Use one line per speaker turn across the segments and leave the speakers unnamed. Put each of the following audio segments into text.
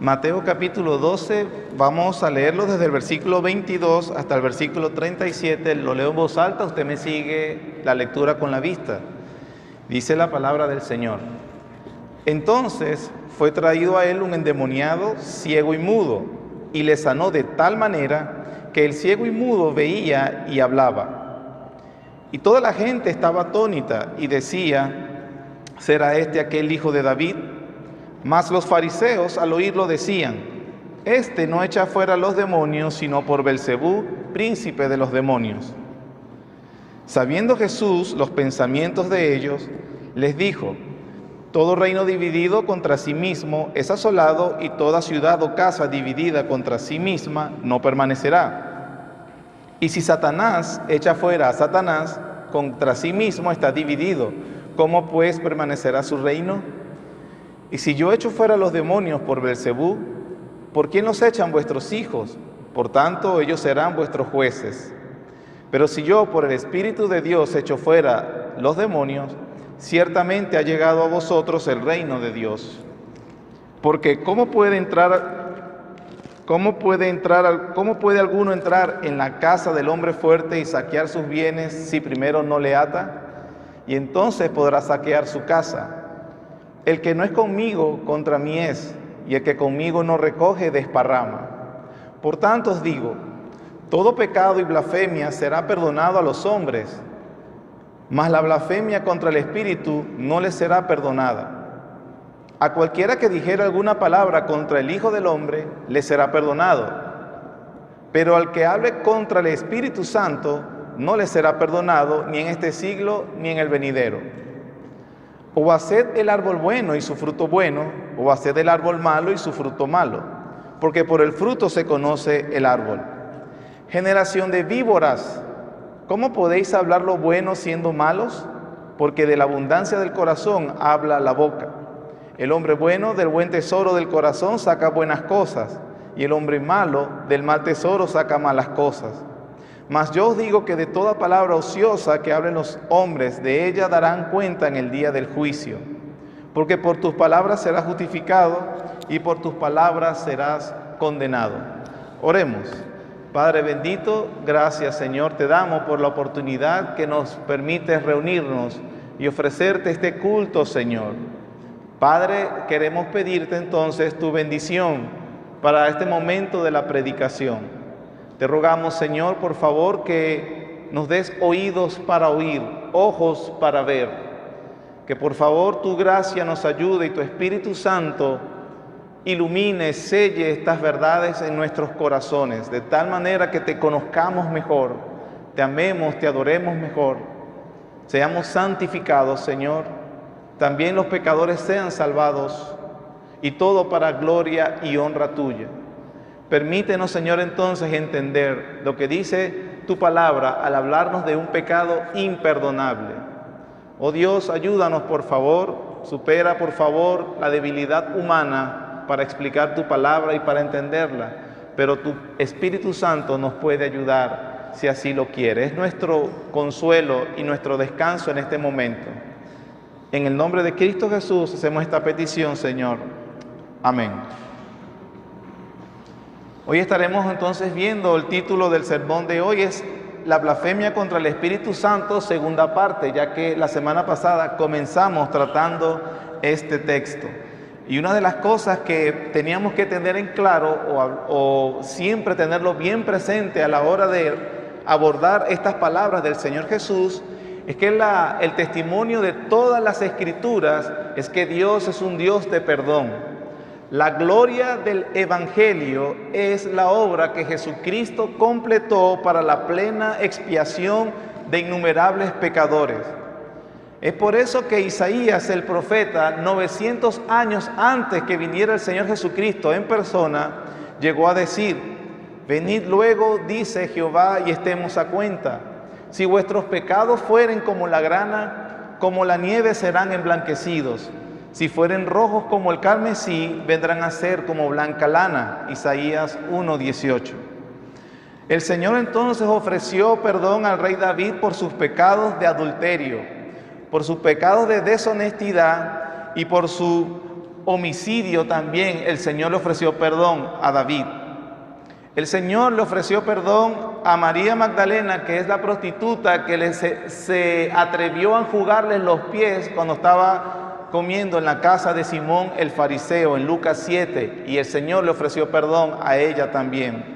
Mateo capítulo 12, vamos a leerlo desde el versículo 22 hasta el versículo 37. Lo leo en voz alta, usted me sigue la lectura con la vista. Dice la palabra del Señor. Entonces fue traído a él un endemoniado, ciego y mudo, y le sanó de tal manera que el ciego y mudo veía y hablaba. Y toda la gente estaba atónita y decía: ¿será este aquel hijo de David? Mas los fariseos al oírlo decían: este no echa fuera los demonios, sino por Belcebú, príncipe de los demonios. Sabiendo Jesús los pensamientos de ellos, les dijo: todo reino dividido contra sí mismo es asolado, y toda ciudad o casa dividida contra sí misma no permanecerá. Y si Satanás echa fuera a Satanás, contra sí mismo está dividido. ¿Cómo pues permanecerá su reino? Y si yo echo fuera los demonios por Belcebú, ¿por quién los echan vuestros hijos? Por tanto, ellos serán vuestros jueces. Pero si yo por el Espíritu de Dios echo fuera los demonios, ciertamente ha llegado a vosotros el reino de Dios. Porque ¿cómo puede alguno entrar en la casa del hombre fuerte y saquear sus bienes si primero no le ata? Y entonces podrá saquear su casa. El que no es conmigo, contra mí es, y el que conmigo no recoge, desparrama. Por tanto os digo, todo pecado y blasfemia será perdonado a los hombres, mas la blasfemia contra el Espíritu no les será perdonada. A cualquiera que dijera alguna palabra contra el Hijo del Hombre, le será perdonado. Pero al que hable contra el Espíritu Santo, no le será perdonado ni en este siglo ni en el venidero. O haced el árbol bueno y su fruto bueno, o haced el árbol malo y su fruto malo, porque por el fruto se conoce el árbol. Generación de víboras, ¿cómo podéis hablar lo bueno siendo malos? Porque de la abundancia del corazón habla la boca. El hombre bueno del buen tesoro del corazón saca buenas cosas, y el hombre malo del mal tesoro saca malas cosas. Mas yo os digo que de toda palabra ociosa que hablen los hombres, de ella darán cuenta en el día del juicio. Porque por tus palabras serás justificado, y por tus palabras serás condenado. Oremos. Padre bendito, gracias Señor te damos por la oportunidad que nos permites reunirnos y ofrecerte este culto, Señor. Padre, queremos pedirte entonces tu bendición para este momento de la predicación. Te rogamos, Señor, por favor, que nos des oídos para oír, ojos para ver. Que por favor tu gracia nos ayude y tu Espíritu Santo ilumine, selle estas verdades en nuestros corazones, de tal manera que te conozcamos mejor, te amemos, te adoremos mejor, seamos santificados, Señor. También los pecadores sean salvados, y todo para gloria y honra tuya. Permítenos, Señor, entonces entender lo que dice tu palabra al hablarnos de un pecado imperdonable. Oh Dios, ayúdanos por favor, supera por favor la debilidad humana para explicar tu palabra y para entenderla, pero tu Espíritu Santo nos puede ayudar si así lo quiere. Es nuestro consuelo y nuestro descanso en este momento. En el nombre de Cristo Jesús hacemos esta petición, Señor. Amén. Hoy estaremos entonces viendo el título del sermón de hoy es la blasfemia contra el Espíritu Santo, segunda parte, ya que la semana pasada comenzamos tratando este texto. Y una de las cosas que teníamos que tener en claro o siempre tenerlo bien presente a la hora de abordar estas palabras del Señor Jesús es que el testimonio de todas las Escrituras es que Dios es un Dios de perdón. La gloria del Evangelio es la obra que Jesucristo completó para la plena expiación de innumerables pecadores. Es por eso que Isaías, el profeta, 900 años antes que viniera el Señor Jesucristo en persona, llegó a decir: venid luego, dice Jehová, y estemos a cuenta. Si vuestros pecados fueren como la grana, como la nieve serán emblanquecidos. Si fueren rojos como el carmesí, vendrán a ser como blanca lana. Isaías 1:18. El Señor entonces ofreció perdón al rey David por sus pecados de adulterio, por sus pecados de deshonestidad y por su homicidio también el Señor le ofreció perdón a David. El Señor le ofreció perdón a María Magdalena, que es la prostituta que se atrevió a enjugarle los pies cuando estaba comiendo en la casa de Simón el fariseo en Lucas 7, y el Señor le ofreció perdón a ella también.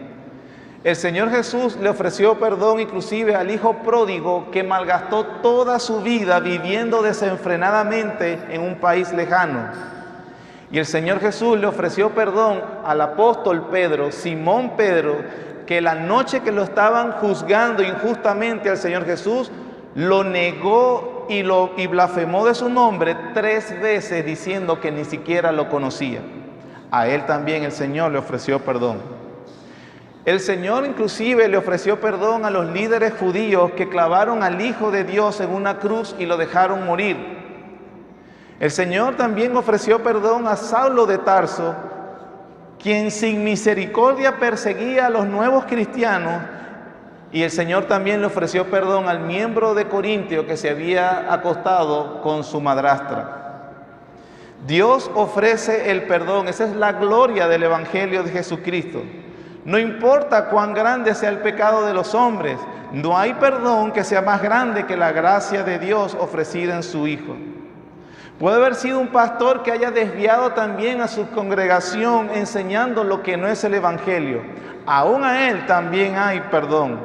El Señor Jesús le ofreció perdón inclusive al hijo pródigo que malgastó toda su vida viviendo desenfrenadamente en un país lejano. Y el Señor Jesús le ofreció perdón al apóstol Pedro, Simón Pedro, que la noche que lo estaban juzgando injustamente al Señor Jesús, lo negó y blasfemó de su nombre 3 veces diciendo que ni siquiera lo conocía. A él también el Señor le ofreció perdón. El Señor inclusive le ofreció perdón a los líderes judíos que clavaron al Hijo de Dios en una cruz y lo dejaron morir. El Señor también ofreció perdón a Saulo de Tarso, quien sin misericordia perseguía a los nuevos cristianos, y el Señor también le ofreció perdón al miembro de Corintio que se había acostado con su madrastra. Dios ofrece el perdón, esa es la gloria del Evangelio de Jesucristo. No importa cuán grande sea el pecado de los hombres, no hay perdón que sea más grande que la gracia de Dios ofrecida en su Hijo. Puede haber sido un pastor que haya desviado también a su congregación enseñando lo que no es el Evangelio. Aún a él también hay perdón.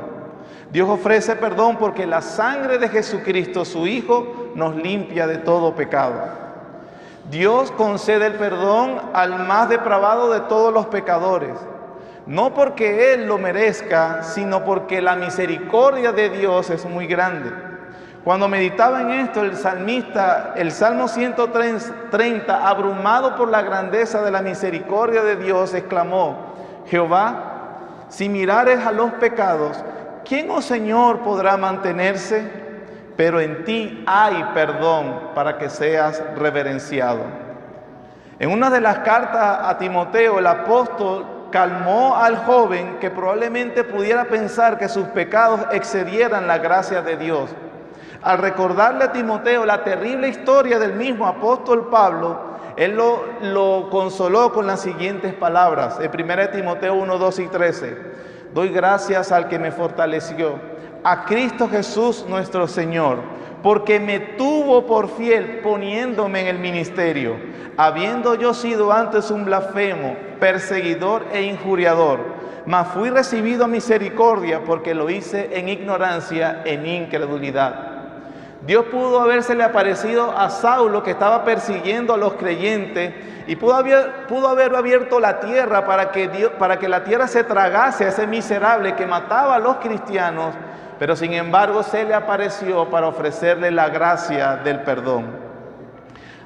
Dios ofrece perdón porque la sangre de Jesucristo, su Hijo, nos limpia de todo pecado. Dios concede el perdón al más depravado de todos los pecadores. No porque Él lo merezca, sino porque la misericordia de Dios es muy grande. Cuando meditaba en esto, el salmista, el Salmo 130, abrumado por la grandeza de la misericordia de Dios, exclamó: Jehová, si mirares a los pecados, ¿quién, oh Señor, podrá mantenerse? Pero en ti hay perdón para que seas reverenciado. En una de las cartas a Timoteo, el apóstol calmó al joven que probablemente pudiera pensar que sus pecados excedieran la gracia de Dios. Al recordarle a Timoteo la terrible historia del mismo apóstol Pablo, él lo consoló con las siguientes palabras. En 1 Timoteo 1, 12 y 13. Doy gracias al que me fortaleció, a Cristo Jesús nuestro Señor, porque me tuvo por fiel poniéndome en el ministerio, habiendo yo sido antes un blasfemo, perseguidor e injuriador, mas fui recibido a misericordia porque lo hice en ignorancia, en incredulidad. Dios pudo habérsele aparecido a Saulo, que estaba persiguiendo a los creyentes, y pudo haber abierto la tierra para que la tierra se tragase a ese miserable que mataba a los cristianos, pero sin embargo se le apareció para ofrecerle la gracia del perdón.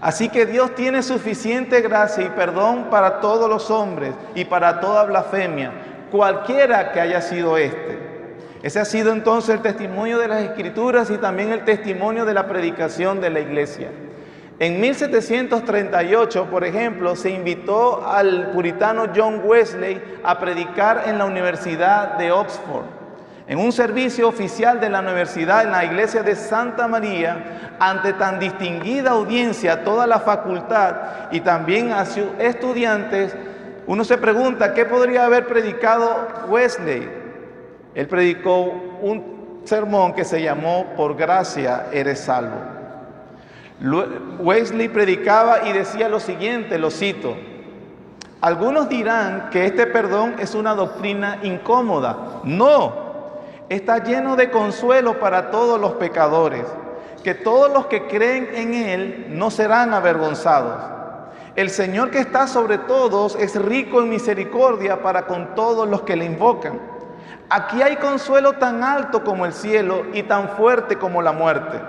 Así que Dios tiene suficiente gracia y perdón para todos los hombres y para toda blasfemia, cualquiera que haya sido este. Ese ha sido entonces el testimonio de las Escrituras y también el testimonio de la predicación de la Iglesia. En 1738, por ejemplo, se invitó al puritano John Wesley a predicar en la Universidad de Oxford. En un servicio oficial de la universidad en la iglesia de Santa María, ante tan distinguida audiencia, toda la facultad y también a sus estudiantes, uno se pregunta, ¿qué podría haber predicado Wesley? Él predicó un sermón que se llamó Por gracia eres salvo. Wesley predicaba y decía lo siguiente, lo cito: algunos dirán que este perdón es una doctrina incómoda. No, está lleno de consuelo para todos los pecadores, que todos los que creen en Él no serán avergonzados. El Señor que está sobre todos es rico en misericordia para con todos los que le invocan. Aquí hay consuelo tan alto como el cielo y tan fuerte como la muerte.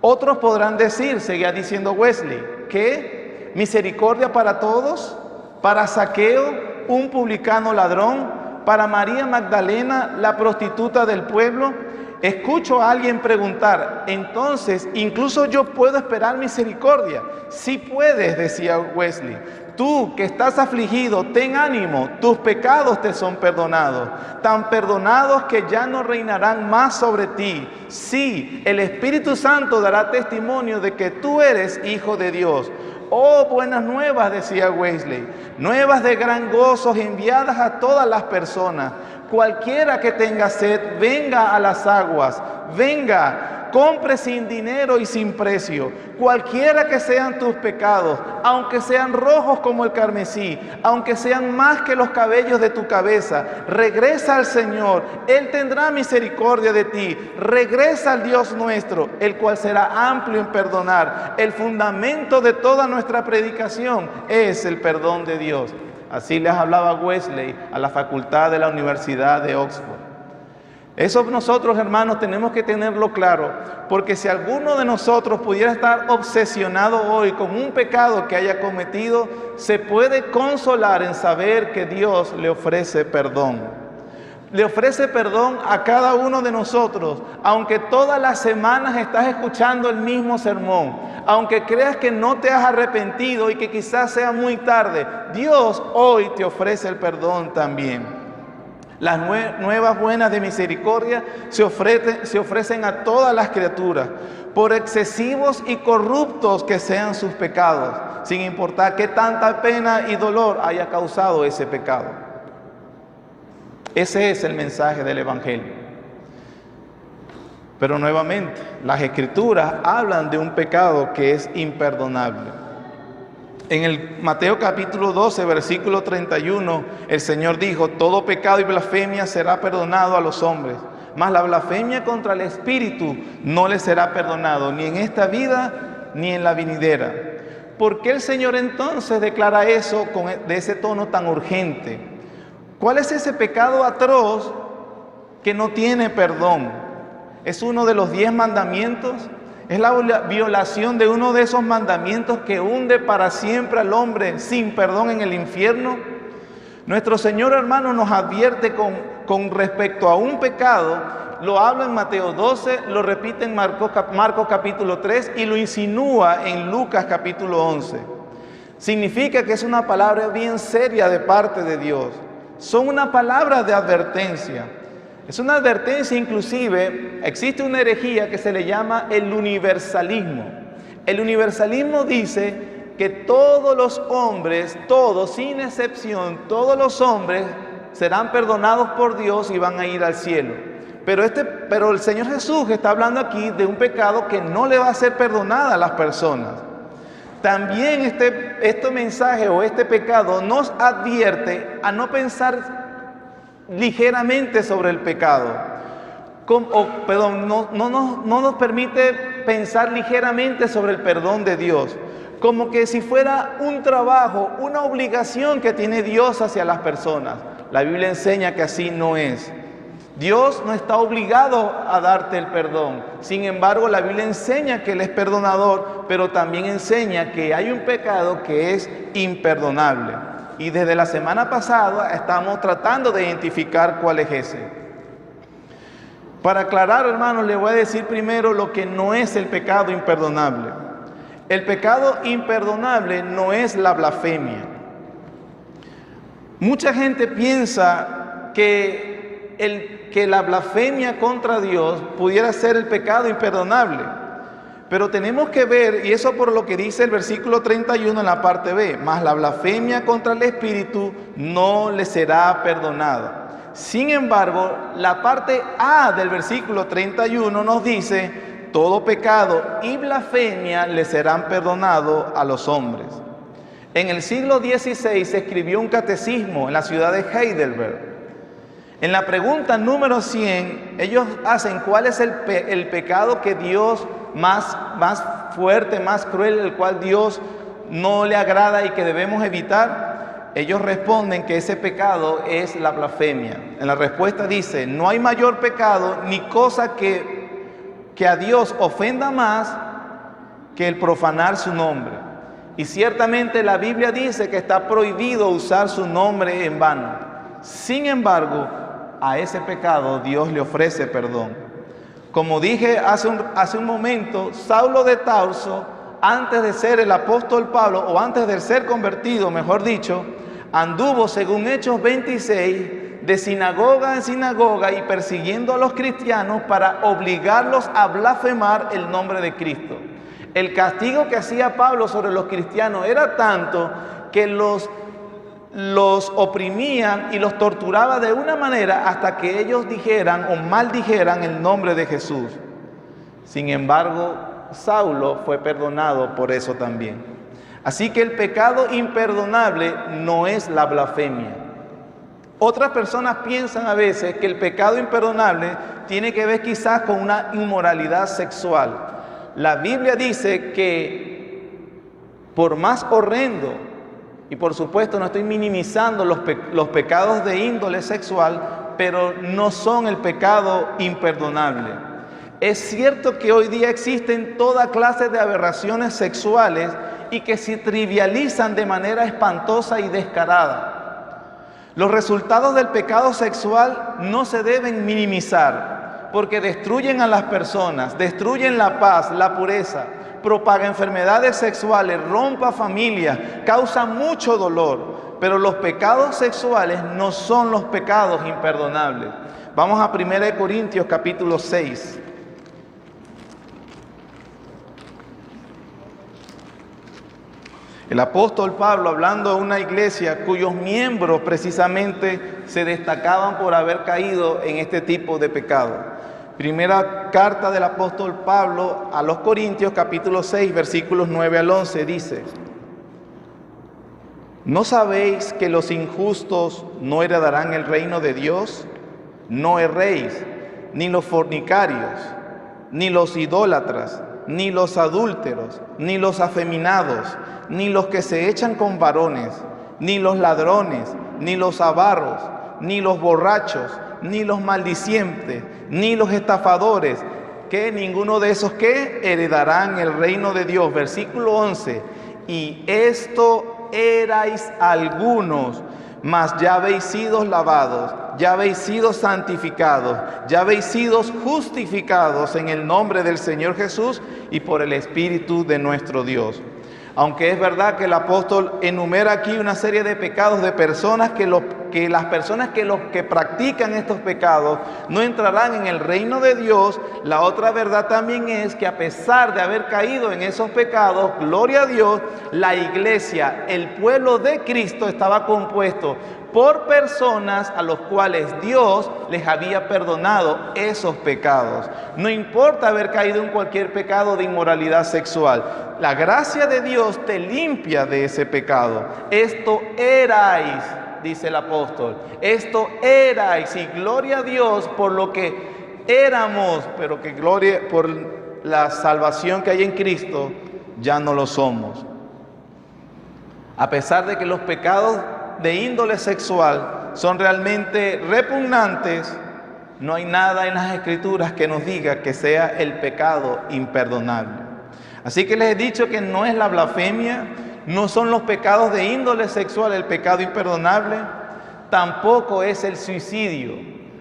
Otros podrán decir, seguía diciendo Wesley, ¿qué? ¿Misericordia para todos? ¿Para Zaqueo, un publicano ladrón? ¿Para María Magdalena, la prostituta del pueblo? Escucho a alguien preguntar, entonces, ¿incluso yo puedo esperar misericordia? Sí puedes, decía Wesley. Tú que estás afligido, ten ánimo, tus pecados te son perdonados, tan perdonados que ya no reinarán más sobre ti. Sí, el Espíritu Santo dará testimonio de que tú eres hijo de Dios. Oh, buenas nuevas, decía Wesley, nuevas de gran gozo enviadas a todas las personas. Cualquiera que tenga sed, venga a las aguas, venga, compre sin dinero y sin precio. Cualquiera que sean tus pecados, aunque sean rojos como el carmesí, aunque sean más que los cabellos de tu cabeza, regresa al Señor, Él tendrá misericordia de ti. Regresa al Dios nuestro, el cual será amplio en perdonar. El fundamento de toda nuestra predicación es el perdón de Dios. Así les hablaba Wesley a la facultad de la Universidad de Oxford. Eso nosotros, hermanos, tenemos que tenerlo claro, porque si alguno de nosotros pudiera estar obsesionado hoy con un pecado que haya cometido, se puede consolar en saber que Dios le ofrece perdón. Le ofrece perdón a cada uno de nosotros, aunque todas las semanas estás escuchando el mismo sermón, aunque creas que no te has arrepentido y que quizás sea muy tarde, Dios hoy te ofrece el perdón también. Las nuevas buenas de misericordia se ofrecen a todas las criaturas, por excesivos y corruptos que sean sus pecados, sin importar qué tanta pena y dolor haya causado ese pecado. Ese es el mensaje del Evangelio. Pero nuevamente, las Escrituras hablan de un pecado que es imperdonable. En el Mateo capítulo 12, versículo 31, el Señor dijo: todo pecado y blasfemia será perdonado a los hombres, mas la blasfemia contra el Espíritu no le será perdonado, ni en esta vida, ni en la venidera. ¿Por qué el Señor entonces declara eso de ese tono tan urgente? ¿Cuál es ese pecado atroz que no tiene perdón? ¿Es uno de los 10 mandamientos? ¿Es la violación de uno de esos mandamientos que hunde para siempre al hombre sin perdón en el infierno? Nuestro Señor, hermano, nos advierte con respecto a un pecado. Lo habla en Mateo 12, lo repite en Marcos capítulo 3 y lo insinúa en Lucas capítulo 11. Significa que es una palabra bien seria de parte de Dios. Son una palabra de advertencia. Es una advertencia, inclusive, existe una herejía que se le llama el universalismo. El universalismo dice que todos los hombres, todos sin excepción, todos los hombres serán perdonados por Dios y van a ir al cielo. Pero el Señor Jesús está hablando aquí de un pecado que no le va a ser perdonada a las personas. También este mensaje o este pecado nos advierte a no pensar ligeramente sobre el pecado. No nos permite pensar ligeramente sobre el perdón de Dios, como que si fuera un trabajo, una obligación que tiene Dios hacia las personas. La Biblia enseña que así no es. Dios no está obligado a darte el perdón. Sin embargo, la Biblia enseña que Él es perdonador, pero también enseña que hay un pecado que es imperdonable. Y desde la semana pasada estamos tratando de identificar cuál es ese. Para aclarar, hermanos, les voy a decir primero lo que no es el pecado imperdonable. El pecado imperdonable no es la blasfemia. Mucha gente piensa que la blasfemia contra Dios pudiera ser el pecado imperdonable. Pero tenemos que ver, y eso por lo que dice el versículo 31 en la parte B, mas la blasfemia contra el Espíritu no le será perdonada. Sin embargo, la parte A del versículo 31 nos dice: todo pecado y blasfemia le serán perdonados a los hombres. En el siglo XVI se escribió un catecismo en la ciudad de Heidelberg. En la pregunta número 100, ellos hacen cuál es el pecado que Dios más fuerte, más cruel, el cual Dios no le agrada y que debemos evitar. Ellos responden que ese pecado es la blasfemia. En la respuesta dice: no hay mayor pecado ni cosa que a Dios ofenda más que el profanar su nombre. Y ciertamente la Biblia dice que está prohibido usar su nombre en vano. Sin embargo, a ese pecado Dios le ofrece perdón. Como dije hace un momento, Saulo de Tarso, antes de ser el apóstol Pablo, o antes de ser convertido, mejor dicho, anduvo, según Hechos 26, de sinagoga en sinagoga y persiguiendo a los cristianos para obligarlos a blasfemar el nombre de Cristo. El castigo que hacía Pablo sobre los cristianos era tanto que los oprimían y los torturaba de una manera hasta que ellos dijeran o maldijeran el nombre de Jesús. Sin embargo, Saulo fue perdonado por eso también. Así que el pecado imperdonable no es la blasfemia. Otras personas piensan a veces que el pecado imperdonable tiene que ver quizás con una inmoralidad sexual. La Biblia dice que por más horrendo, y por supuesto no estoy minimizando los pecados de índole sexual, pero no son el pecado imperdonable. Es cierto que hoy día existen toda clase de aberraciones sexuales y que se trivializan de manera espantosa y descarada. Los resultados del pecado sexual no se deben minimizar porque destruyen a las personas, destruyen la paz, la pureza, propaga enfermedades sexuales, rompa familias, causa mucho dolor. Pero los pecados sexuales no son los pecados imperdonables. Vamos a 1 Corintios capítulo 6. El apóstol Pablo, hablando de una iglesia cuyos miembros precisamente se destacaban por haber caído en este tipo de pecado. Primera carta del apóstol Pablo a los Corintios, capítulo 6, versículos 9 al 11, dice: ¿No sabéis que los injustos no heredarán el reino de Dios? No erréis, ni los fornicarios, ni los idólatras, ni los adúlteros, ni los afeminados, ni los que se echan con varones, ni los ladrones, ni los avaros, ni los borrachos, ni los maldicientes, ni los estafadores, que ninguno de esos que heredarán el reino de Dios. Versículo 11, y esto erais algunos, mas ya habéis sido lavados, ya habéis sido santificados, ya habéis sido justificados en el nombre del Señor Jesús y por el Espíritu de nuestro Dios. Aunque es verdad que el apóstol enumera aquí una serie de pecados de personas que las personas que practican estos pecados no entrarán en el reino de Dios, la otra verdad también es que a pesar de haber caído en esos pecados, gloria a Dios, la iglesia, el pueblo de Cristo estaba compuesto por personas a los cuales Dios les había perdonado esos pecados. No importa haber caído en cualquier pecado de inmoralidad sexual. La gracia de Dios te limpia de ese pecado. Esto erais, dice el apóstol. Esto erais, y gloria a Dios por lo que éramos, pero que gloria por la salvación que hay en Cristo, ya no lo somos. A pesar de que los pecados de índole sexual son realmente repugnantes, no hay nada en las Escrituras que nos diga que sea el pecado imperdonable. Así que les he dicho que no es la blasfemia, no son los pecados de índole sexual el pecado imperdonable, tampoco es el suicidio.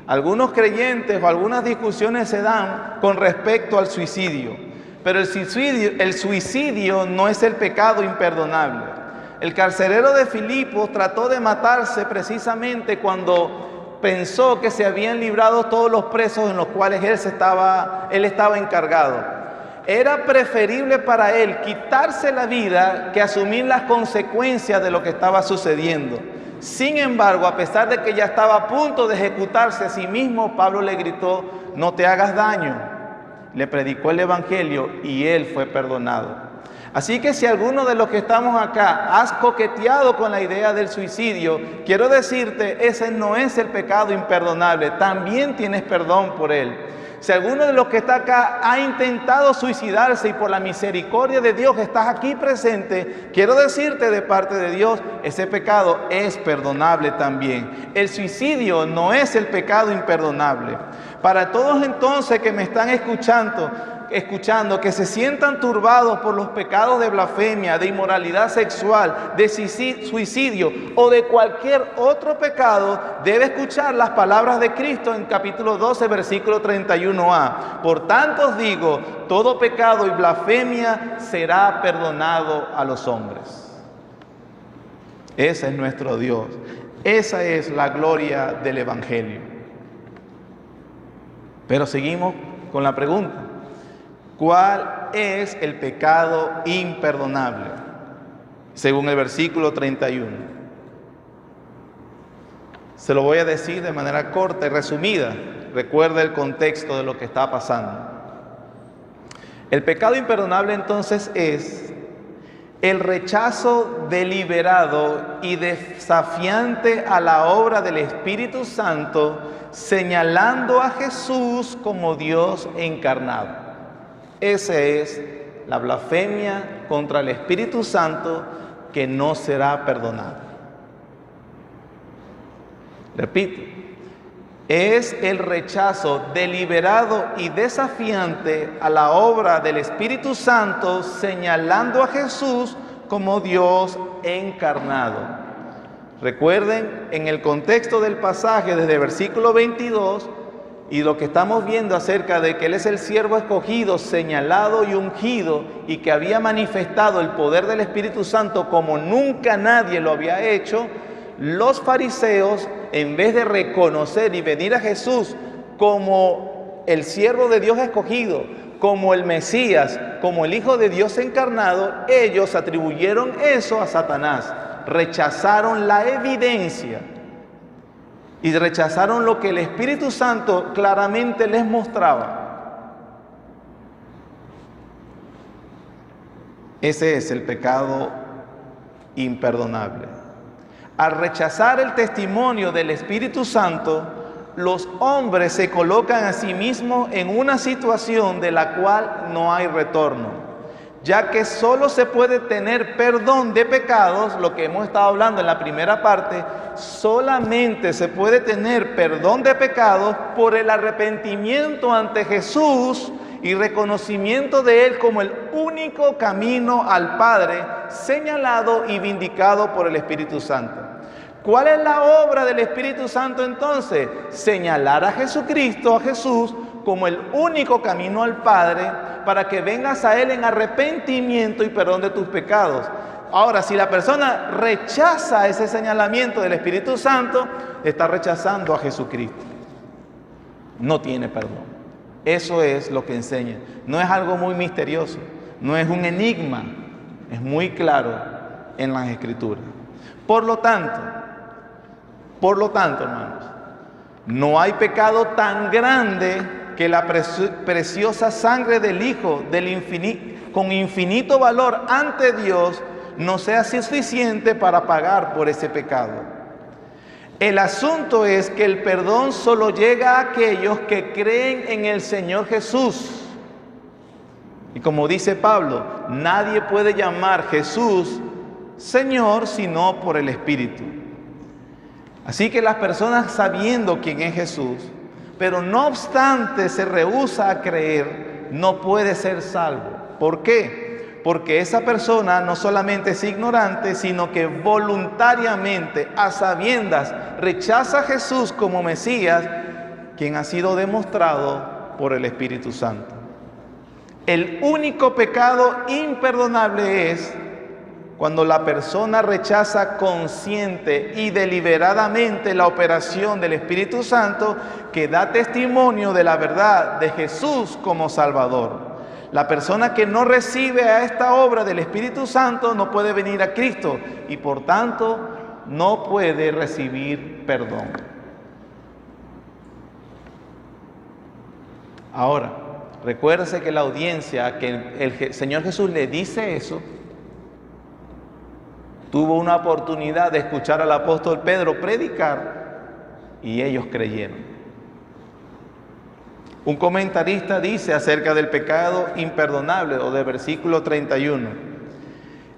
Algunos creyentes o algunas discusiones se dan con respecto al suicidio, pero el suicidio no es el pecado imperdonable. El carcelero de Filipos trató de matarse precisamente cuando pensó que se habían librado todos los presos en los cuales él estaba encargado. Era preferible para él quitarse la vida que asumir las consecuencias de lo que estaba sucediendo. Sin embargo, a pesar de que ya estaba a punto de ejecutarse a sí mismo, Pablo le gritó: no te hagas daño. Le predicó el evangelio y él fue perdonado. Así que si alguno de los que estamos acá has coqueteado con la idea del suicidio, quiero decirte, ese no es el pecado imperdonable, también tienes perdón por él. Si alguno de los que está acá ha intentado suicidarse y por la misericordia de Dios estás aquí presente, quiero decirte de parte de Dios, ese pecado es perdonable también. El suicidio no es el pecado imperdonable. Para todos entonces que me están escuchando, que se sientan turbados por los pecados de blasfemia, de inmoralidad sexual, de suicidio o de cualquier otro pecado, debe escuchar las palabras de Cristo en capítulo 12, versículo 31a. Por tanto os digo, todo pecado y blasfemia será perdonado a los hombres. Ese es nuestro Dios. Esa es la gloria del Evangelio. Pero seguimos con la pregunta: ¿cuál es el pecado imperdonable, según el versículo 31. Se lo voy a decir de manera corta y resumida. Recuerda el contexto de lo que está pasando. El pecado imperdonable entonces es el rechazo deliberado y desafiante a la obra del Espíritu Santo, señalando a Jesús como Dios encarnado. Esa es la blasfemia contra el Espíritu Santo que no será perdonada. Repito, es el rechazo deliberado y desafiante a la obra del Espíritu Santo, señalando a Jesús como Dios encarnado. Recuerden, en el contexto del pasaje, desde el versículo 22, y lo que estamos viendo acerca de que Él es el siervo escogido, señalado y ungido, y que había manifestado el poder del Espíritu Santo como nunca nadie lo había hecho, los fariseos, en vez de reconocer y venir a Jesús como el siervo de Dios escogido, como el Mesías, como el Hijo de Dios encarnado, ellos atribuyeron eso a Satanás. Rechazaron la evidencia y rechazaron lo que el Espíritu Santo claramente les mostraba. Ese es el pecado imperdonable. Al rechazar el testimonio del Espíritu Santo, los hombres se colocan a sí mismos en una situación de la cual no hay retorno, ya que solo se puede tener perdón de pecados, lo que hemos estado hablando en la primera parte, solamente se puede tener perdón de pecados por el arrepentimiento ante Jesús y reconocimiento de Él como el único camino al Padre, señalado y vindicado por el Espíritu Santo. ¿Cuál es la obra del Espíritu Santo entonces? Señalar a Jesucristo, a Jesús, como el único camino al Padre, para que vengas a Él en arrepentimiento y perdón de tus pecados. Ahora, si la persona rechaza ese señalamiento del Espíritu Santo, está rechazando a Jesucristo. No tiene perdón. Eso es lo que enseña. No es algo muy misterioso, no es un enigma, es muy claro en las Escrituras. Por lo tanto, hermanos, no hay pecado tan grande que la preciosa sangre del Hijo con infinito valor ante Dios no sea suficiente para pagar por ese pecado. El asunto es que el perdón solo llega a aquellos que creen en el Señor Jesús. Y como dice Pablo, nadie puede llamar Jesús Señor sino por el Espíritu. Así que las personas, sabiendo quién es Jesús, pero no obstante se rehúsa a creer, no puede ser salvo. ¿Por qué? Porque esa persona no solamente es ignorante, sino que voluntariamente, a sabiendas, rechaza a Jesús como Mesías, quien ha sido demostrado por el Espíritu Santo. El único pecado imperdonable es cuando la persona rechaza consciente y deliberadamente la operación del Espíritu Santo que da testimonio de la verdad de Jesús como Salvador. La persona que no recibe a esta obra del Espíritu Santo no puede venir a Cristo y por tanto no puede recibir perdón. Ahora, recuérdese que la audiencia que el Señor Jesús le dice eso, tuvo una oportunidad de escuchar al apóstol Pedro predicar y ellos creyeron. Un comentarista dice acerca del pecado imperdonable, o del versículo 31.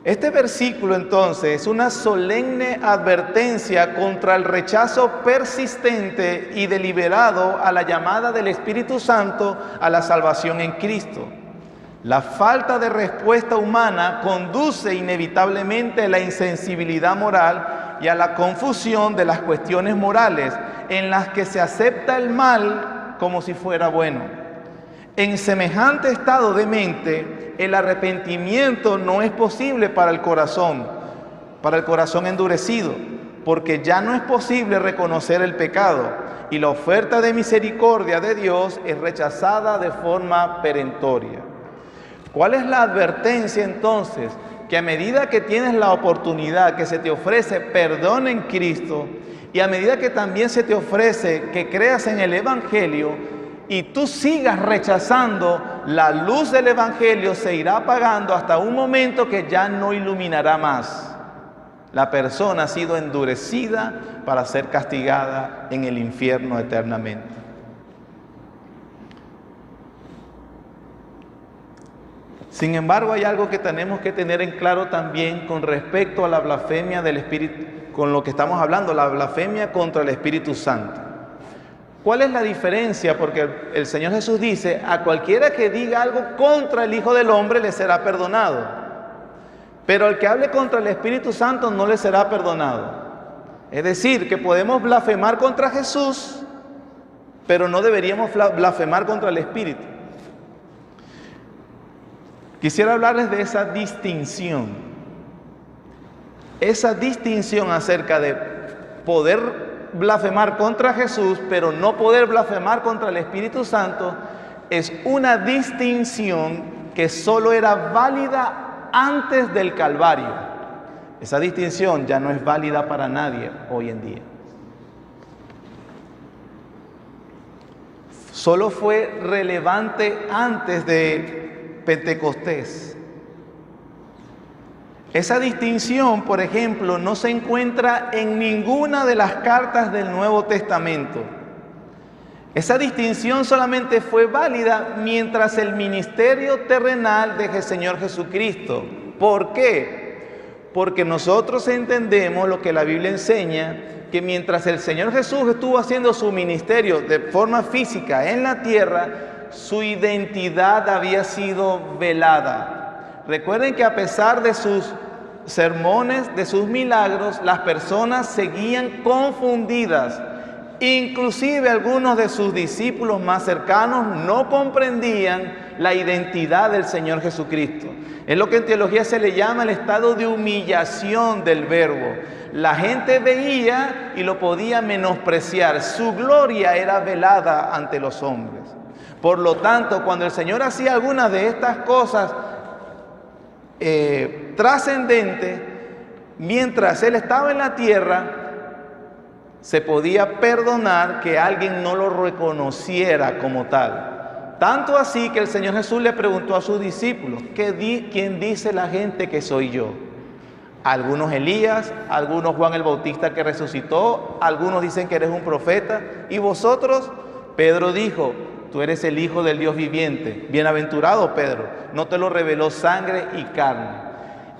Este versículo entonces es una solemne advertencia contra el rechazo persistente y deliberado a la llamada del Espíritu Santo a la salvación en Cristo. La falta de respuesta humana conduce inevitablemente a la insensibilidad moral y a la confusión de las cuestiones morales en las que se acepta el mal como si fuera bueno. En semejante estado de mente, el arrepentimiento no es posible para el corazón endurecido, porque ya no es posible reconocer el pecado y la oferta de misericordia de Dios es rechazada de forma perentoria. ¿Cuál es la advertencia entonces? Que a medida que tienes la oportunidad, que se te ofrece perdón en Cristo, y a medida que también se te ofrece que creas en el Evangelio, y tú sigas rechazando, la luz del Evangelio se irá apagando hasta un momento que ya no iluminará más. La persona ha sido endurecida para ser castigada en el infierno eternamente. Sin embargo, hay algo que tenemos que tener en claro también con respecto a la blasfemia del Espíritu, con lo que estamos hablando, la blasfemia contra el Espíritu Santo. ¿Cuál es la diferencia? Porque el Señor Jesús dice, a cualquiera que diga algo contra el Hijo del Hombre le será perdonado, pero al que hable contra el Espíritu Santo no le será perdonado. Es decir, que podemos blasfemar contra Jesús, pero no deberíamos blasfemar contra el Espíritu. Quisiera hablarles de esa distinción acerca de poder blasfemar contra Jesús, pero no poder blasfemar contra el Espíritu Santo. Es una distinción que solo era válida antes del Calvario. Esa distinción ya no es válida para nadie hoy en día. Solo fue relevante antes de Pentecostés. Esa distinción, por ejemplo, no se encuentra en ninguna de las cartas del Nuevo Testamento. Esa distinción solamente fue válida mientras el ministerio terrenal del Señor Jesucristo. ¿Por qué? Porque nosotros entendemos lo que la Biblia enseña, que mientras el Señor Jesús estuvo haciendo su ministerio de forma física en la tierra, su identidad había sido velada. Recuerden que a pesar de sus sermones, de sus milagros, las personas seguían confundidas. Inclusive algunos de sus discípulos más cercanos no comprendían la identidad del Señor Jesucristo. Es lo que en teología se le llama el estado de humillación del verbo. La gente veía y lo podía menospreciar. Su gloria era velada ante los hombres. Por lo tanto, cuando el Señor hacía algunas de estas cosas trascendentes, mientras Él estaba en la tierra, se podía perdonar que alguien no lo reconociera como tal. Tanto así que el Señor Jesús le preguntó a sus discípulos, ¿quién dice la gente que soy yo? Algunos Elías, algunos Juan el Bautista que resucitó, algunos dicen que eres un profeta. ¿Y vosotros? Pedro dijo, tú eres el Hijo del Dios viviente. Bienaventurado Pedro, no te lo reveló sangre y carne.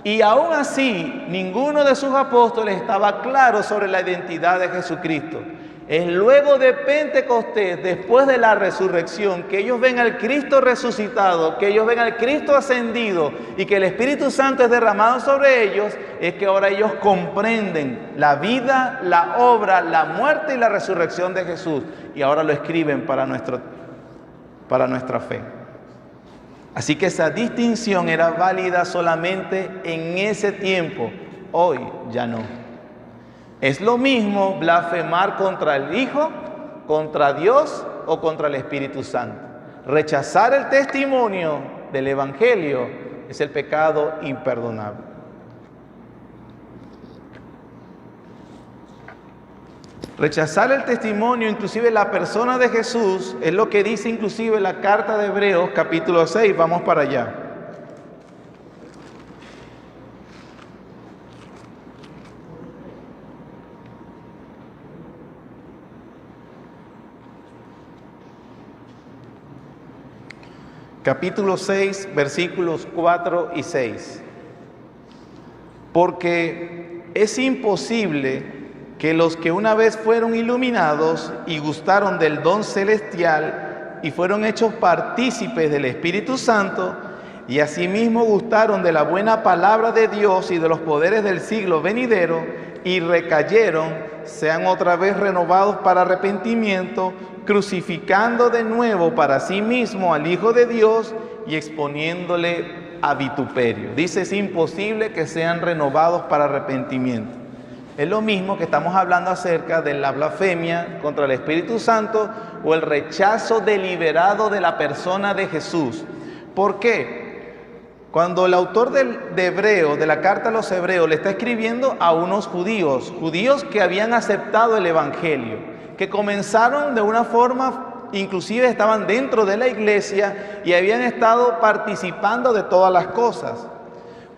Y aún así, ninguno de sus apóstoles estaba claro sobre la identidad de Jesucristo. Es luego de Pentecostés, después de la resurrección, que ellos ven al Cristo resucitado, que ellos ven al Cristo ascendido y que el Espíritu Santo es derramado sobre ellos, es que ahora ellos comprenden la vida, la obra, la muerte y la resurrección de Jesús. Y ahora lo escriben para nuestra fe. Así que esa distinción era válida solamente en ese tiempo. Hoy ya no. Es lo mismo blasfemar contra el Hijo, contra Dios o contra el Espíritu Santo. Rechazar el testimonio del Evangelio es el pecado imperdonable. Rechazar el testimonio, inclusive la persona de Jesús, es lo que dice inclusive la carta de Hebreos capítulo 6. Vamos para allá. Capítulo 6, versículos 4 y 6. Porque es imposible que los que una vez fueron iluminados y gustaron del don celestial y fueron hechos partícipes del Espíritu Santo y asimismo gustaron de la buena palabra de Dios y de los poderes del siglo venidero y recayeron, sean otra vez renovados para arrepentimiento, crucificando de nuevo para sí mismo al Hijo de Dios y exponiéndole a vituperio. Dice, es imposible que sean renovados para arrepentimiento. Es lo mismo que estamos hablando acerca de la blasfemia contra el Espíritu Santo o el rechazo deliberado de la persona de Jesús. ¿Por qué? Cuando el autor de Hebreo, de la carta a los Hebreos, le está escribiendo a unos judíos que habían aceptado el Evangelio, que comenzaron de una forma, inclusive estaban dentro de la iglesia y habían estado participando de todas las cosas.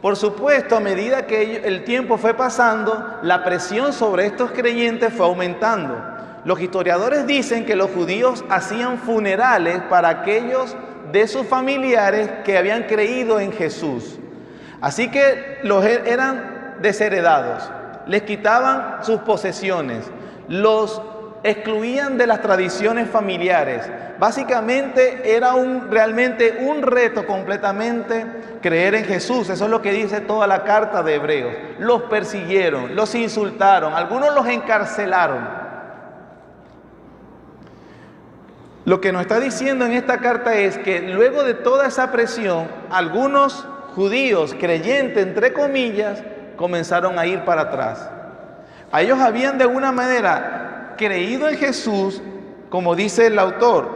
Por supuesto, a medida que el tiempo fue pasando, la presión sobre estos creyentes fue aumentando. Los historiadores dicen que los judíos hacían funerales para aquellos de sus familiares que habían creído en Jesús. Así que eran desheredados, les quitaban sus posesiones, los excluían de las tradiciones familiares. Básicamente era realmente un reto completamente creer en Jesús. Eso es lo que dice toda la carta de Hebreos. Los persiguieron, los insultaron, algunos los encarcelaron. Lo que nos está diciendo en esta carta es que luego de toda esa presión, algunos judíos creyentes, entre comillas, comenzaron a ir para atrás. A ellos habían de alguna manera creído en Jesús, como dice el autor.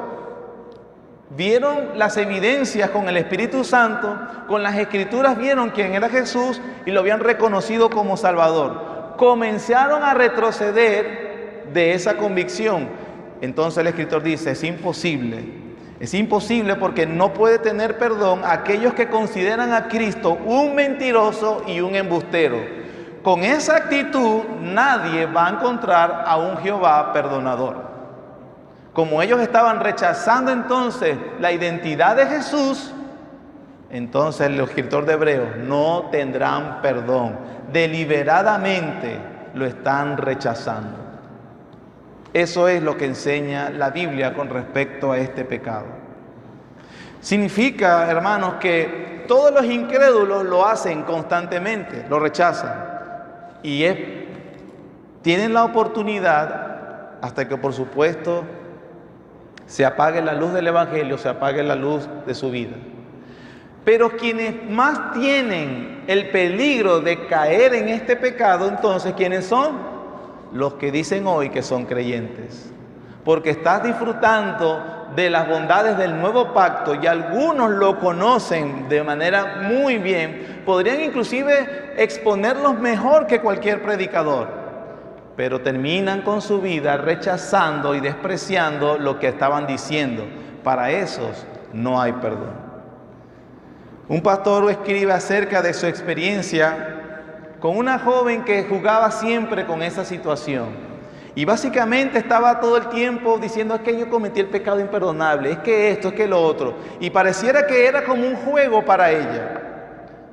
Vieron las evidencias con el Espíritu Santo, con las Escrituras vieron quién era Jesús y lo habían reconocido como Salvador. Comenzaron a retroceder de esa convicción. Entonces el escritor dice, es imposible porque no puede tener perdón aquellos que consideran a Cristo un mentiroso y un embustero. Con esa actitud nadie va a encontrar a un Jehová perdonador. Como ellos estaban rechazando entonces la identidad de Jesús, entonces el escritor de Hebreos, no tendrán perdón. Deliberadamente lo están rechazando. Eso es lo que enseña la Biblia con respecto a este pecado. Significa, hermanos, que todos los incrédulos lo hacen constantemente, lo rechazan. Y tienen la oportunidad hasta que, por supuesto, se apague la luz del Evangelio, se apague la luz de su vida. Pero quienes más tienen el peligro de caer en este pecado, entonces, ¿quiénes son? Los que dicen hoy que son creyentes, porque estás disfrutando de las bondades del nuevo pacto y algunos lo conocen de manera muy bien, podrían inclusive exponerlos mejor que cualquier predicador, pero terminan con su vida rechazando y despreciando lo que estaban diciendo. Para esos no hay perdón. Un pastor escribe acerca de su experiencia con una joven que jugaba siempre con esa situación. Y básicamente estaba todo el tiempo diciendo, es que yo cometí el pecado imperdonable, es que esto, es que lo otro. Y pareciera que era como un juego para ella.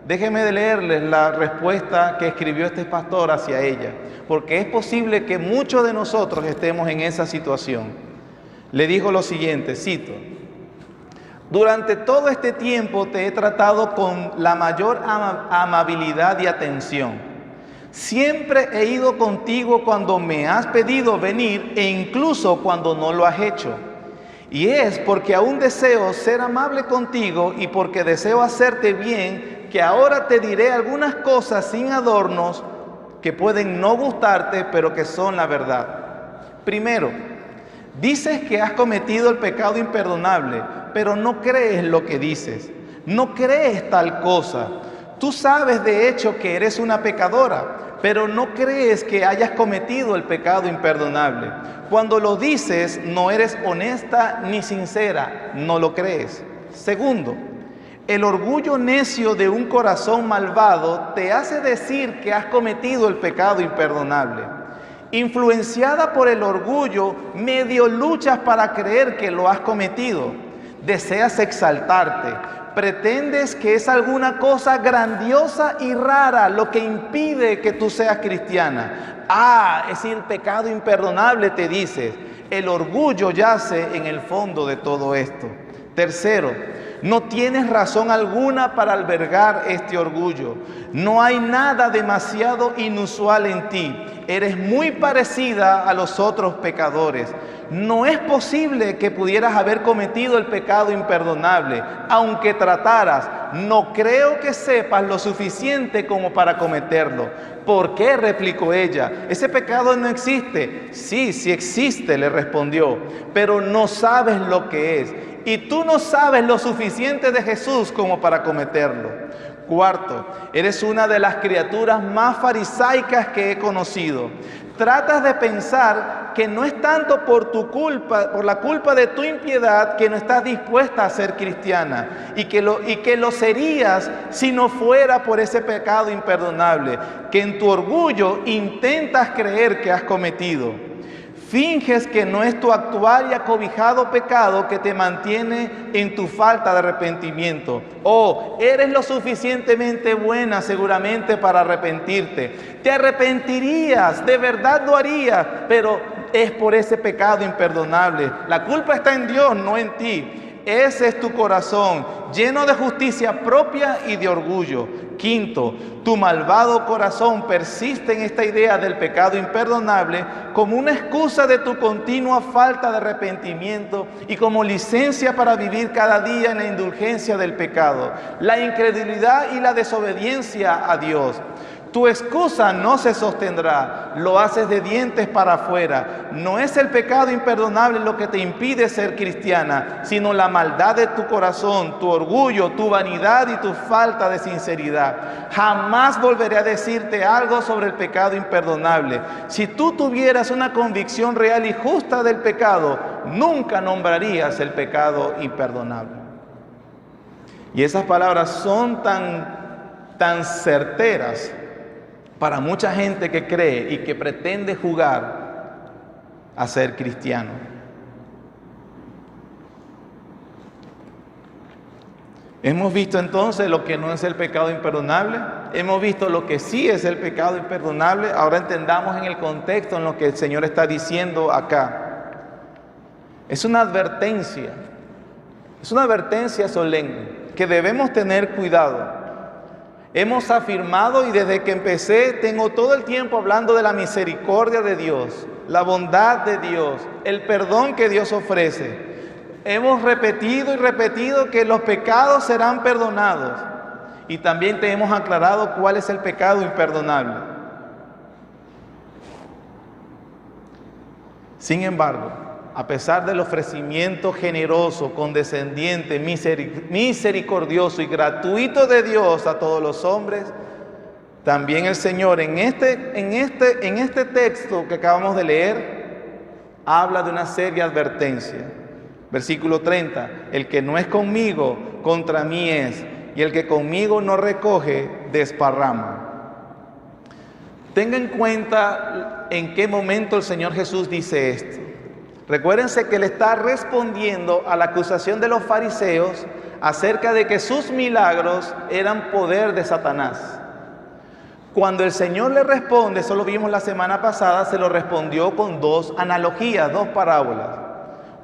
Déjenme de leerles la respuesta que escribió este pastor hacia ella, porque es posible que muchos de nosotros estemos en esa situación. Le dijo lo siguiente, cito: durante todo este tiempo te he tratado con la mayor amabilidad y atención. Siempre he ido contigo cuando me has pedido venir e incluso cuando no lo has hecho. Y es porque aún deseo ser amable contigo y porque deseo hacerte bien que ahora te diré algunas cosas sin adornos que pueden no gustarte, pero que son la verdad. Primero, dices que has cometido el pecado imperdonable, pero no crees lo que dices. No crees tal cosa. Tú sabes de hecho que eres una pecadora, pero no crees que hayas cometido el pecado imperdonable. Cuando lo dices, no eres honesta ni sincera, no lo crees. Segundo, el orgullo necio de un corazón malvado te hace decir que has cometido el pecado imperdonable. Influenciada por el orgullo, medio luchas para creer que lo has cometido. Deseas exaltarte, pretendes que es alguna cosa grandiosa y rara lo que impide que tú seas cristiana. Es el pecado imperdonable, te dices. El orgullo yace en el fondo de todo esto. Tercero, no tienes razón alguna para albergar este orgullo. No hay nada demasiado inusual en ti. Eres muy parecida a los otros pecadores. No es posible que pudieras haber cometido el pecado imperdonable. Aunque trataras, no creo que sepas lo suficiente como para cometerlo. ¿Por qué?, replicó ella. Ese pecado no existe. Sí, sí existe, le respondió, pero no sabes lo que es. Y tú no sabes lo suficiente de Jesús como para cometerlo. Cuarto, eres una de las criaturas más farisaicas que he conocido. Tratas de pensar que no es tanto por tu culpa, por la culpa de tu impiedad, que no estás dispuesta a ser cristiana y que lo serías si no fuera por ese pecado imperdonable que en tu orgullo intentas creer que has cometido. Finges que no es tu actual y acobijado pecado que te mantiene en tu falta de arrepentimiento. Eres lo suficientemente buena seguramente para arrepentirte. Te arrepentirías, de verdad lo harías, pero es por ese pecado imperdonable. La culpa está en Dios, no en ti. Ese es tu corazón, lleno de justicia propia y de orgullo. Quinto, tu malvado corazón persiste en esta idea del pecado imperdonable como una excusa de tu continua falta de arrepentimiento y como licencia para vivir cada día en la indulgencia del pecado, la incredulidad y la desobediencia a Dios. Tu excusa no se sostendrá, lo haces de dientes para afuera. No es el pecado imperdonable lo que te impide ser cristiana, sino la maldad de tu corazón, tu orgullo, tu vanidad y tu falta de sinceridad. Jamás volveré a decirte algo sobre el pecado imperdonable. Si tú tuvieras una convicción real y justa del pecado, nunca nombrarías el pecado imperdonable. Y esas palabras son tan certeras para mucha gente que cree y que pretende jugar a ser cristiano. Hemos visto entonces lo que no es el pecado imperdonable. Hemos visto lo que sí es el pecado imperdonable. Ahora entendamos en el contexto en lo que el Señor está diciendo acá. Es una advertencia solemne que debemos tener cuidado. Hemos afirmado y desde que empecé tengo todo el tiempo hablando de la misericordia de Dios, la bondad de Dios, el perdón que Dios ofrece. Hemos repetido y repetido que los pecados serán perdonados y también te hemos aclarado cuál es el pecado imperdonable. Sin embargo, a pesar del ofrecimiento generoso, condescendiente, misericordioso y gratuito de Dios a todos los hombres, también el Señor en este texto que acabamos de leer, habla de una seria advertencia. Versículo 30, el que no es conmigo, contra mí es, y el que conmigo no recoge, desparrama. Tenga en cuenta en qué momento el Señor Jesús dice esto. Recuérdense que Él está respondiendo a la acusación de los fariseos acerca de que sus milagros eran poder de Satanás. Cuando el Señor le responde, eso lo vimos la semana pasada, se lo respondió con dos analogías, dos parábolas.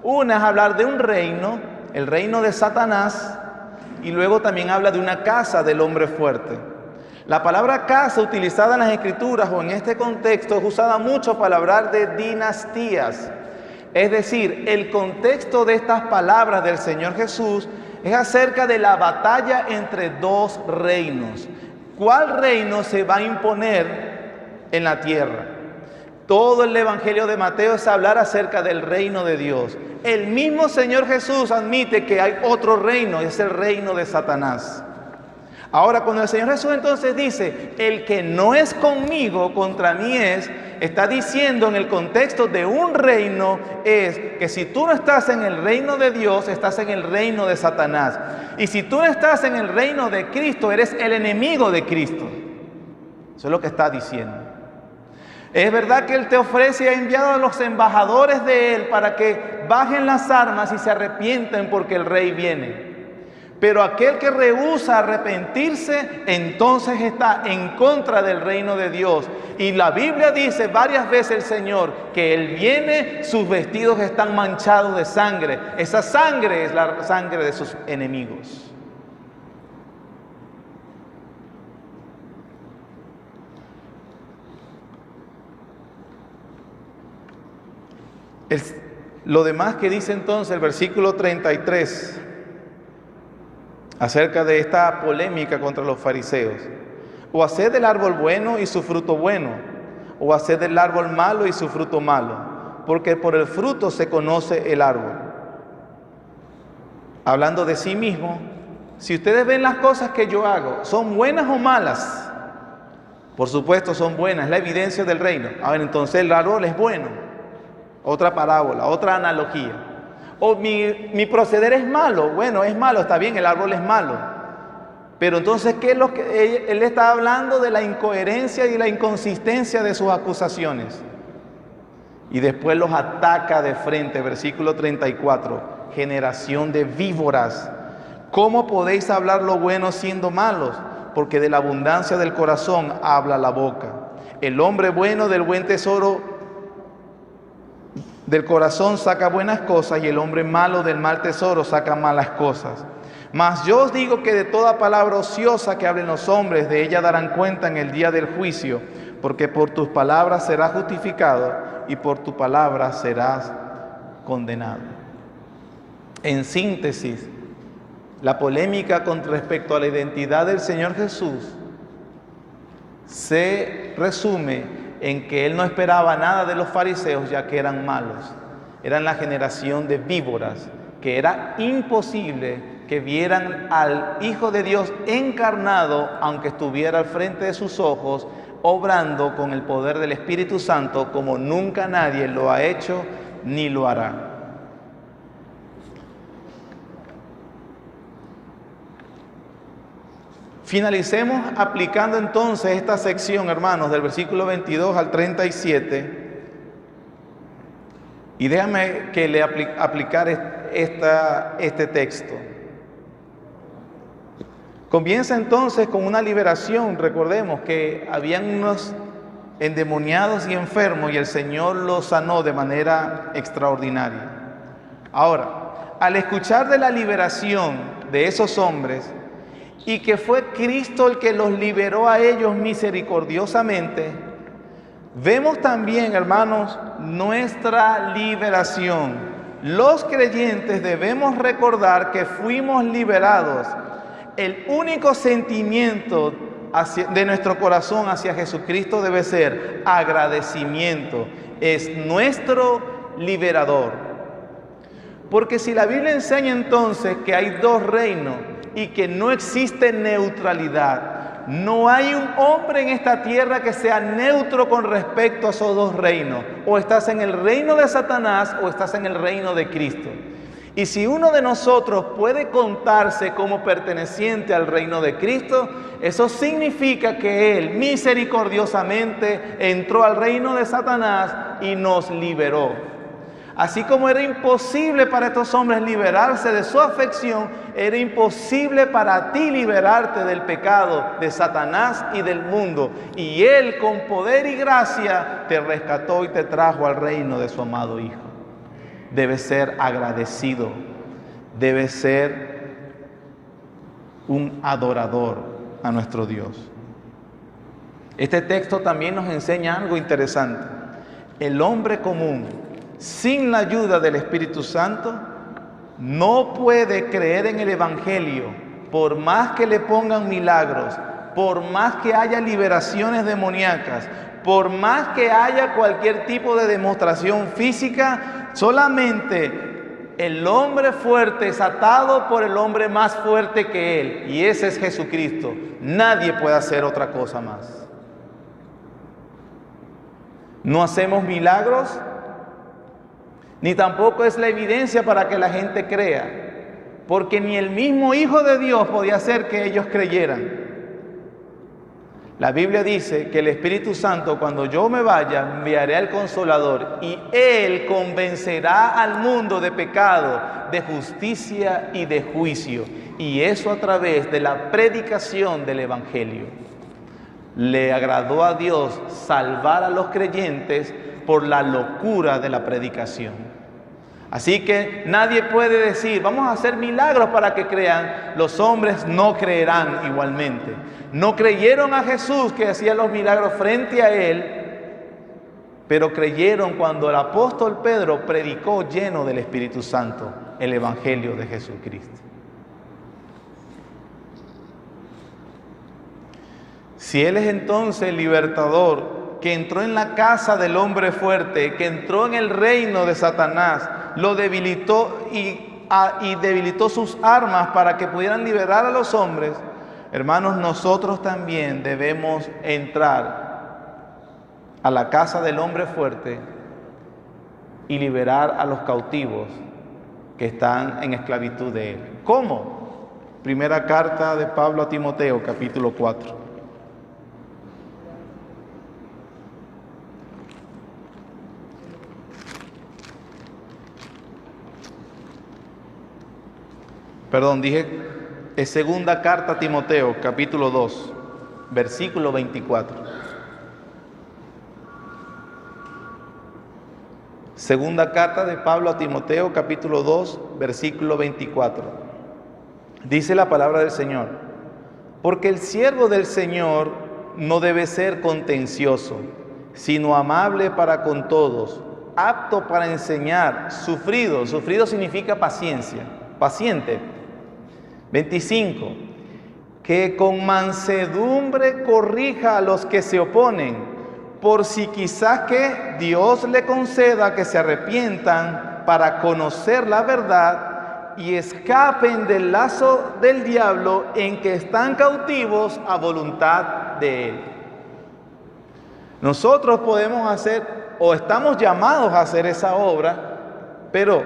Una es hablar de un reino, el reino de Satanás, y luego también habla de una casa del hombre fuerte. La palabra casa utilizada en las Escrituras o en este contexto es usada mucho para hablar de dinastías. Es decir, el contexto de estas palabras del Señor Jesús es acerca de la batalla entre dos reinos. ¿Cuál reino se va a imponer en la tierra? Todo el Evangelio de Mateo es hablar acerca del reino de Dios. El mismo Señor Jesús admite que hay otro reino, es el reino de Satanás. Ahora, cuando el Señor Jesús entonces dice, el que no es conmigo, contra mí es, está diciendo en el contexto de un reino, es que si tú no estás en el reino de Dios, estás en el reino de Satanás. Y si tú no estás en el reino de Cristo, eres el enemigo de Cristo. Eso es lo que está diciendo. Es verdad que Él te ofrece y ha enviado a los embajadores de Él para que bajen las armas y se arrepienten porque el rey viene. Pero aquel que rehúsa arrepentirse, entonces está en contra del reino de Dios. Y la Biblia dice varias veces el Señor que Él viene, sus vestidos están manchados de sangre. Esa sangre es la sangre de sus enemigos. Lo demás que dice entonces el versículo 33 acerca de esta polémica contra los fariseos. O haced del árbol bueno y su fruto bueno, o haced del árbol malo y su fruto malo, porque por el fruto se conoce el árbol. Hablando de sí mismo, si ustedes ven las cosas que yo hago, ¿son buenas o malas? Por supuesto son buenas, es la evidencia del reino. A ver, entonces el árbol es bueno. Otra parábola, otra analogía. O mi proceder es malo. Bueno, es malo, está bien, el árbol es malo. Pero entonces, ¿qué es lo que él está hablando? De la incoherencia y la inconsistencia de sus acusaciones. Y después los ataca de frente, versículo 34. Generación de víboras, ¿cómo podéis hablar lo bueno siendo malos? Porque de la abundancia del corazón habla la boca. El hombre bueno del buen tesoro del corazón saca buenas cosas, y el hombre malo del mal tesoro saca malas cosas. Mas yo os digo que de toda palabra ociosa que hablen los hombres, de ella darán cuenta en el día del juicio, porque por tus palabras serás justificado y por tu palabra serás condenado. En síntesis, la polémica con respecto a la identidad del Señor Jesús se resume en que Él no esperaba nada de los fariseos, ya que eran malos. Eran la generación de víboras, que era imposible que vieran al Hijo de Dios encarnado, aunque estuviera al frente de sus ojos, obrando con el poder del Espíritu Santo como nunca nadie lo ha hecho ni lo hará. Finalicemos aplicando entonces esta sección, hermanos, del versículo 22 al 37. Y déjame que le aplicar este texto. Comienza entonces con una liberación. Recordemos que habían unos endemoniados y enfermos y el Señor los sanó de manera extraordinaria. Ahora, al escuchar de la liberación de esos hombres, y que fue Cristo el que los liberó a ellos misericordiosamente, vemos también, hermanos, nuestra liberación. Los creyentes debemos recordar que fuimos liberados. El único sentimiento de nuestro corazón hacia Jesucristo debe ser agradecimiento. Es nuestro liberador. Porque si la Biblia enseña entonces que hay dos reinos, y que no existe neutralidad. No hay un hombre en esta tierra que sea neutro con respecto a esos dos reinos. O estás en el reino de Satanás o estás en el reino de Cristo. Y si uno de nosotros puede contarse como perteneciente al reino de Cristo, eso significa que Él misericordiosamente entró al reino de Satanás y nos liberó. Así como era imposible para estos hombres liberarse de su afección, era imposible para ti liberarte del pecado, de Satanás y del mundo. Y Él, con poder y gracia, te rescató y te trajo al reino de su amado Hijo. Debes ser agradecido, debes ser un adorador a nuestro Dios. Este texto también nos enseña algo interesante. El hombre común, sin la ayuda del Espíritu Santo, no puede creer en el Evangelio, por más que le pongan milagros, por más que haya liberaciones demoníacas, por más que haya cualquier tipo de demostración física. Solamente el hombre fuerte es atado por el hombre más fuerte que él, y ese es Jesucristo. Nadie puede hacer otra cosa más. No hacemos milagros, ni tampoco es la evidencia para que la gente crea, porque ni el mismo Hijo de Dios podía hacer que ellos creyeran. La Biblia dice que el Espíritu Santo, cuando yo me vaya, enviaré al Consolador, y Él convencerá al mundo de pecado, de justicia y de juicio, y eso a través de la predicación del Evangelio. Le agradó a Dios salvar a los creyentes por la locura de la predicación. Así que nadie puede decir, vamos a hacer milagros para que crean. Los hombres no creerán igualmente. No creyeron a Jesús que hacía los milagros frente a Él, pero creyeron cuando el apóstol Pedro predicó lleno del Espíritu Santo el Evangelio de Jesucristo. Si Él es entonces el libertador, que entró en la casa del hombre fuerte, que entró en el reino de Satanás, lo debilitó y y debilitó sus armas para que pudieran liberar a los hombres, hermanos, nosotros también debemos entrar a la casa del hombre fuerte y liberar a los cautivos que están en esclavitud de él. ¿Cómo? Primera carta de Pablo a Timoteo, capítulo 4. Perdón, dije, es segunda carta a Timoteo, capítulo 2, versículo 24. Segunda carta de Pablo a Timoteo, capítulo 2, versículo 24. Dice la palabra del Señor: porque el siervo del Señor no debe ser contencioso, sino amable para con todos, apto para enseñar, sufrido. Sufrido significa paciencia, paciente. 25. Que con mansedumbre corrija a los que se oponen, por si quizás que Dios le conceda que se arrepientan para conocer la verdad y escapen del lazo del diablo en que están cautivos a voluntad de él. Nosotros podemos hacer, o estamos llamados a hacer esa obra, pero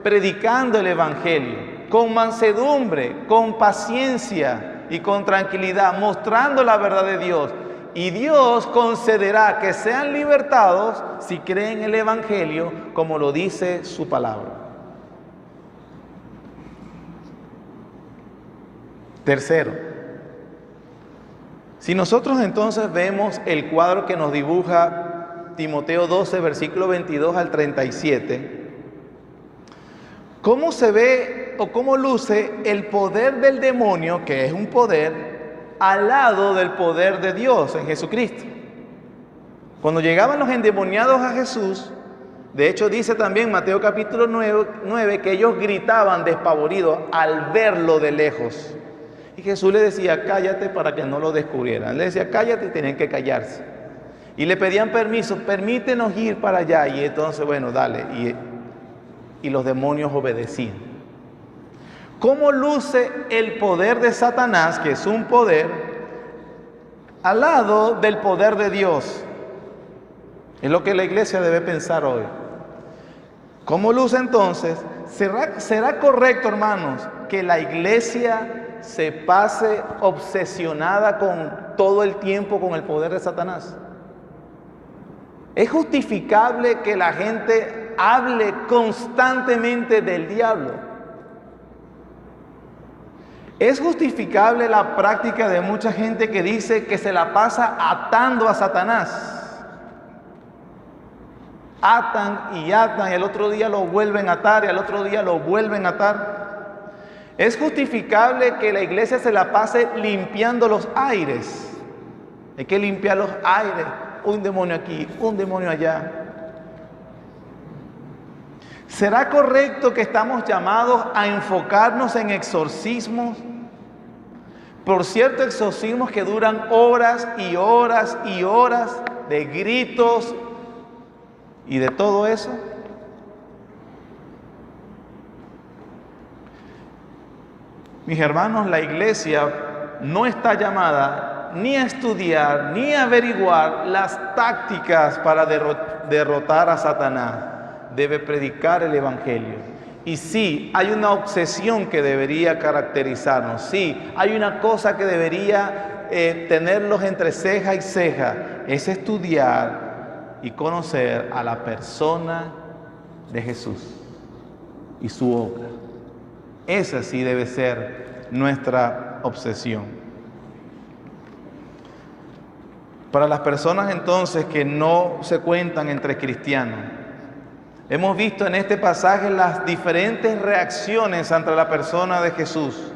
predicando el Evangelio, con mansedumbre, con paciencia y con tranquilidad, mostrando la verdad de Dios. Y Dios concederá que sean libertados si creen el Evangelio, como lo dice su palabra. Tercero, si nosotros entonces vemos el cuadro que nos dibuja Timoteo 12, versículo 22 al 37, ¿cómo se ve o cómo luce el poder del demonio, que es un poder, al lado del poder de Dios en Jesucristo? Cuando llegaban los endemoniados a Jesús, de hecho dice también Mateo capítulo 9 que ellos gritaban despavoridos al verlo de lejos. Y Jesús le decía, cállate, para que no lo descubrieran. Le decía, cállate, y tenían que callarse. Y le pedían permiso, permítenos ir para allá. Y entonces, bueno, dale. Y los demonios obedecían. ¿Cómo luce el poder de Satanás, que es un poder, al lado del poder de Dios? Es lo que la iglesia debe pensar hoy. ¿Cómo luce entonces? ¿Será correcto, hermanos, que la iglesia se pase obsesionada con todo el tiempo con el poder de Satanás? ¿Es justificable que la gente hable constantemente del diablo? ¿Es justificable la práctica de mucha gente que dice que se la pasa atando a Satanás? Atan y el otro día lo vuelven a atar y al otro día lo vuelven a atar. ¿Es justificable que la iglesia se la pase limpiando los aires? Hay que limpiar los aires, un demonio aquí, un demonio allá. ¿Será correcto que estamos llamados a enfocarnos en exorcismos? Por cierto, exorcismos que duran horas y horas y horas, de gritos y de todo eso. Mis hermanos, la iglesia no está llamada ni a estudiar ni a averiguar las tácticas para derrotar a Satanás. Debe predicar el Evangelio. Y sí, hay una obsesión que debería caracterizarnos. Sí, hay una cosa que debería tenerlos entre ceja y ceja. Es estudiar y conocer a la persona de Jesús y su obra. Esa sí debe ser nuestra obsesión. Para las personas entonces que no se cuentan entre cristianos, hemos visto en este pasaje las diferentes reacciones ante la persona de Jesús.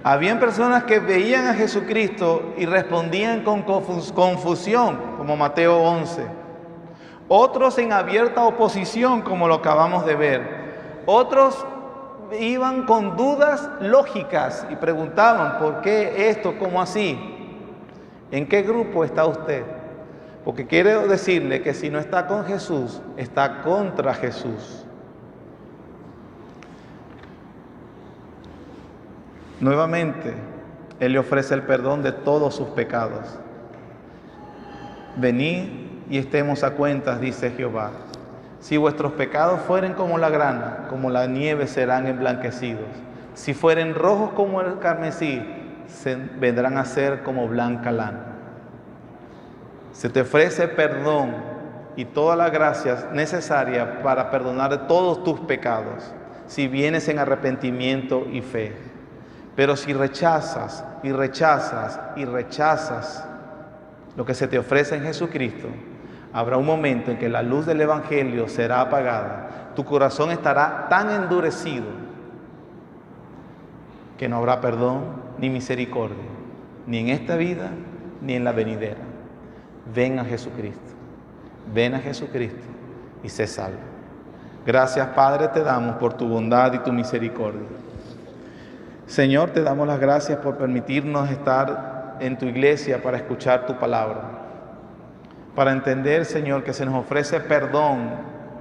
Habían personas que veían a Jesucristo y respondían con confusión, como Mateo 11. Otros en abierta oposición, como lo acabamos de ver. Otros iban con dudas lógicas y preguntaban, ¿por qué esto? ¿Cómo así? ¿En qué grupo está usted? Porque quiero decirle que si no está con Jesús, está contra Jesús. Nuevamente, Él le ofrece el perdón de todos sus pecados. Venid y estemos a cuentas, dice Jehová. Si vuestros pecados fueren como la grana, como la nieve serán emblanquecidos. Si fueren rojos como el carmesí, vendrán a ser como blanca lana. Se te ofrece perdón y todas las gracias necesarias para perdonar todos tus pecados, si vienes en arrepentimiento y fe. Pero si rechazas y rechazas y rechazas lo que se te ofrece en Jesucristo, habrá un momento en que la luz del Evangelio será apagada. Tu corazón estará tan endurecido que no habrá perdón ni misericordia, ni en esta vida ni en la venidera. Ven a Jesucristo, ven a Jesucristo y sé salvo. Gracias, Padre, te damos por tu bondad y tu misericordia. Señor, te damos las gracias por permitirnos estar en tu iglesia para escuchar tu palabra, para entender, Señor, que se nos ofrece perdón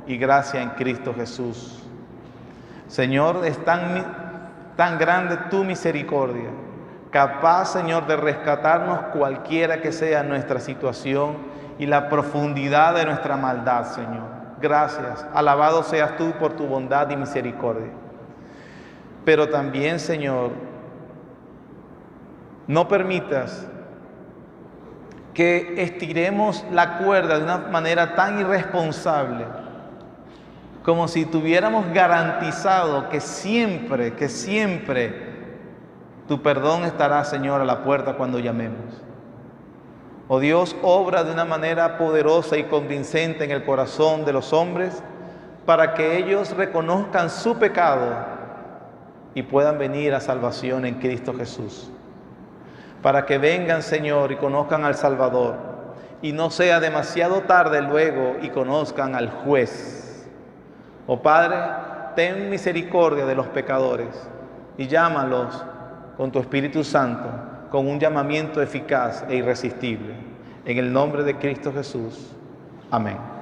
y gracia en Cristo Jesús. Señor, es tan grande tu misericordia, capaz, Señor, de rescatarnos cualquiera que sea nuestra situación y la profundidad de nuestra maldad, Señor. Gracias, alabado seas tú por tu bondad y misericordia. Pero también, Señor, no permitas que estiremos la cuerda de una manera tan irresponsable, como si tuviéramos garantizado que siempre tu perdón estará, Señor, a la puerta cuando llamemos. Oh Dios, obra de una manera poderosa y convincente en el corazón de los hombres para que ellos reconozcan su pecado y puedan venir a salvación en Cristo Jesús. Para que vengan, Señor, y conozcan al Salvador y no sea demasiado tarde luego y conozcan al juez. Oh Padre, ten misericordia de los pecadores y llámalos con tu Espíritu Santo, con un llamamiento eficaz e irresistible. En el nombre de Cristo Jesús. Amén.